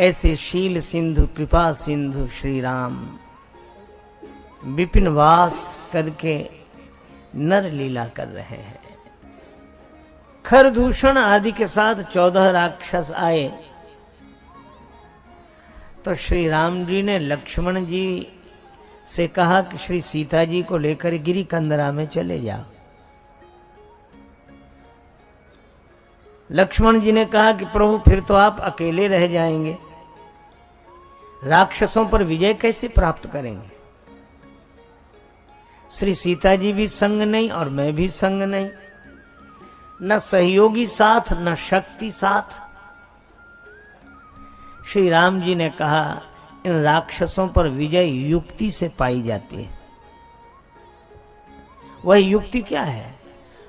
ऐसे शील सिंधु कृपा सिंधु श्री राम विपिन वास करके नर लीला कर रहे हैं। खरदूषण आदि के साथ 14 राक्षस आए तो श्री राम जी ने लक्ष्मण जी से कहा कि श्री सीता जी को लेकर गिरी कंदरा में चले जाओ। लक्ष्मण जी ने कहा कि प्रभु फिर तो आप अकेले रह जाएंगे, राक्षसों पर विजय कैसे प्राप्त करेंगे? श्री सीता जी भी संग नहीं और मैं भी संग नहीं, न सहयोगी साथ न शक्ति साथ। श्री राम जी ने कहा इन राक्षसों पर विजय युक्ति से पाई जाती है। वह युक्ति क्या है?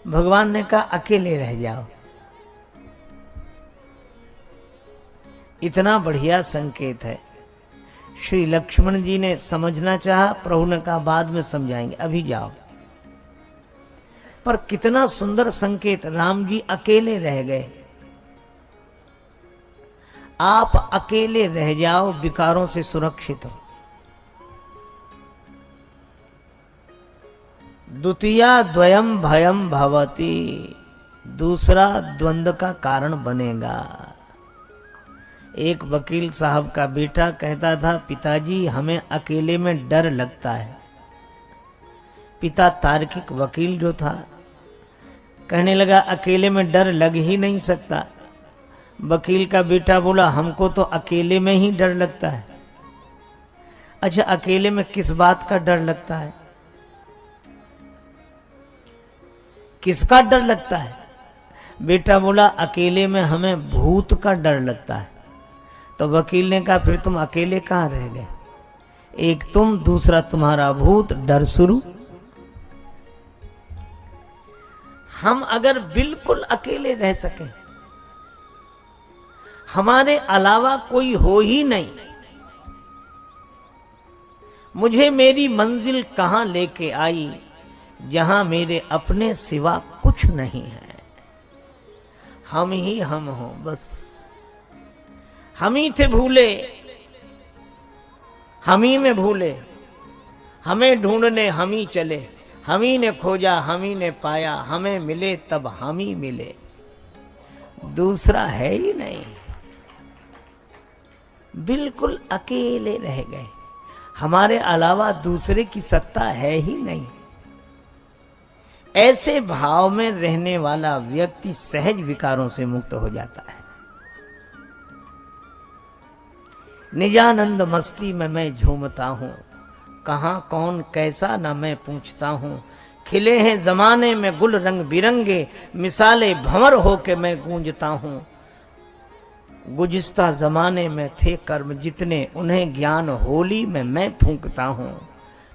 भगवान ने कहा अकेले रह जाओ। इतना बढ़िया संकेत है। श्री लक्ष्मण जी ने समझना चाहा, प्रभु ने कहा बाद में समझाएंगे, अभी जाओ। पर कितना सुंदर संकेत, राम जी अकेले रह गए। आप अकेले रह जाओ, विकारों से सुरक्षित हो। द्वितीया द्वयम भयम भवति, दूसरा द्वंद्व का कारण बनेगा। एक वकील साहब का बेटा कहता था, पिताजी हमें अकेले में डर लगता है। पिता तार्किक वकील जो था कहने लगा अकेले में डर लग ही नहीं सकता। वकील का बेटा बोला हमको तो अकेले में ही डर लगता है। अच्छा, अकेले में किस बात का डर लगता है? किसका डर लगता है? बेटा बोला अकेले में हमें भूत का डर लगता है। तो वकील ने कहा फिर तुम अकेले कहां रह गए? एक तुम, दूसरा तुम्हारा भूत, डर शुरू। हम अगर बिल्कुल अकेले रह सके, हमारे अलावा कोई हो ही नहीं, मुझे मेरी मंजिल कहां लेके आई जहां मेरे अपने सिवा कुछ नहीं है। हम ही हम हो, बस हम ही थे भूले, हम ही में भूले, हमें ढूंढने हम ही चले, हम ही ने खोजा हम ही ने पाया, हमें मिले तब हम ही मिले, दूसरा है ही नहीं। बिल्कुल अकेले रह गए, हमारे अलावा दूसरे की सत्ता है ही नहीं। ऐसे भाव में रहने वाला व्यक्ति सहज विकारों से मुक्त हो जाता है। निजानंद मस्ती में मैं झूमता हूं, कहां कौन कैसा न मैं पूछता हूं। खिले हैं जमाने में गुल रंग बिरंगे, मिसाले भंवर होके मैं गूंजता हूं। गुज़िश्ता जमाने में थे कर्म जितने, उन्हें ज्ञान होली में मैं फूंकता हूं।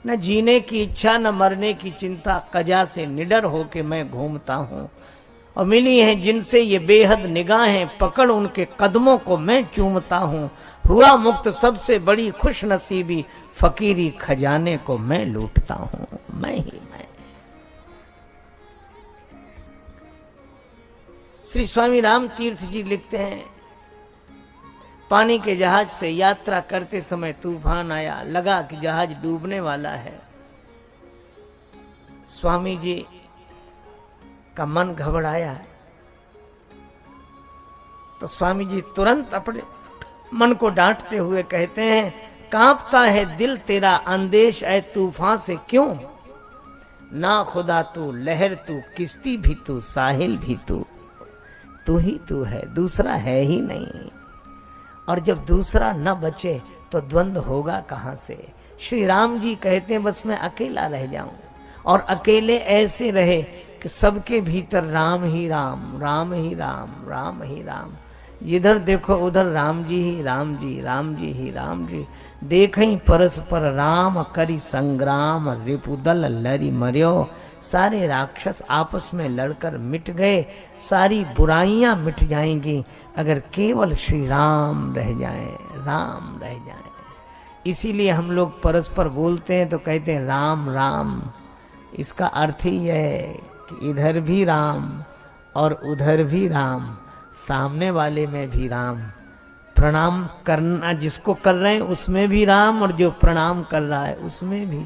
न जीने की इच्छा न मरने की चिंता, कजा से निडर होके मैं घूमता हूं। और मिली हैं जिनसे ये बेहद निगाहें, पकड़ उनके कदमों को मैं चूमता हूं। हुआ मुक्त सबसे बड़ी खुश नसीबी, फकीरी खजाने को मैं लूटता हूं। मैं ही मैं। श्री स्वामी राम तीर्थ जी लिखते हैं, पानी के जहाज से यात्रा करते समय तूफान आया, लगा कि जहाज डूबने वाला है। स्वामी जी का मन घबराया है, तो स्वामी जी तुरंत अपने मन को डांटते हुए कहते हैं, कांपता है दिल तेरा अंदेश ऐ तूफान से क्यों। ना खुदा तू, लहर तू, किश्ती भी तू, साहिल भी तू ही तू है, दूसरा है ही नहीं। और जब दूसरा न बचे तो द्वंद्व होगा कहां से। श्री राम जी कहते हैं बस मैं अकेला रह जाऊं, और अकेले ऐसे रहे कि सबके भीतर राम ही राम, राम ही राम, राम ही राम। जिधर देखो उधर राम जी ही राम जी, राम जी ही राम जी। देखई परस्पर राम करी संग्राम, रिपुदल लरी मर्यो। सारे राक्षस आपस में लड़कर मिट गए, सारी बुराइयां मिट जाएंगी अगर केवल श्री राम रह जाए, राम रह जाए। इसीलिए हम लोग परस्पर बोलते हैं तो कहते हैं राम राम। इसका अर्थ ही है कि इधर भी राम और उधर भी राम, सामने वाले में भी राम, प्रणाम करना जिसको कर रहे हैं उसमें भी राम, और जो प्रणाम कर रहा है उसमें भी।